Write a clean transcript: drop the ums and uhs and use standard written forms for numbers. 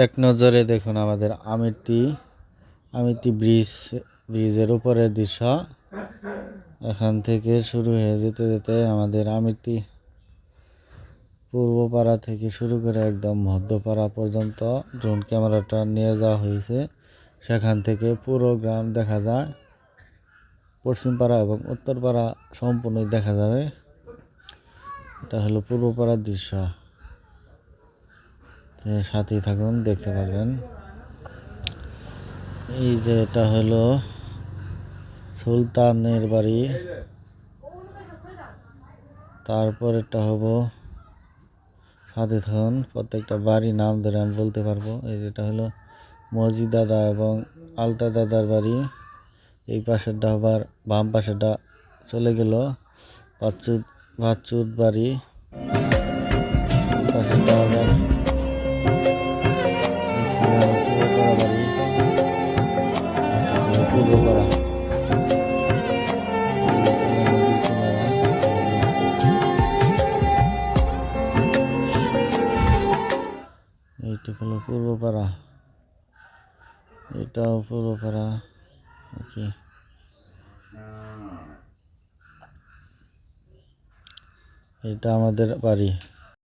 এক নজরে দেখুন আমাদের আমিতি ব্রিজের উপরের দৃশ্য। এখান থেকে শুরু হয়ে যেতে যেতে আমাদের আমিতি পূর্বপাড়া থেকে শুরু করে একদম মধ্যপাড়া পর্যন্ত ড্রোন ক্যামেরাটা নিয়ে যাওয়া হয়েছে। সেখান থেকে পুরো গ্রাম দেখা যায়, পশ্চিমপাড়া এবং উত্তরপাড়া সম্পূর্ণই দেখা যাবে। এটা হলো পূর্বপাড়ার দৃশ্য। সাথেই থাকুন, দেখতে পারবেন। এই যে এটা হলো সুলতানের বাড়ি, তারপর এটা হবো, সাথে থাকুন, প্রত্যেকটা বাড়ির নাম ধরে আমি বলতে পারবো। এই যেটা হলো মসজিদ দাদা এবং আলতা দাদার বাড়ি। এই পাশেরটা আবার বাম পাশেরটা চলে গেল বাচ্চুর বাড়ি। এই পাশেরটা আবার পূর্বপাড়া বাড়ি, পূর্বপাড়া। এইটা হলো পূর্বপাড়া, এটাও পূর্বপাড়া। ওকে, এটা আমাদের বাড়ি।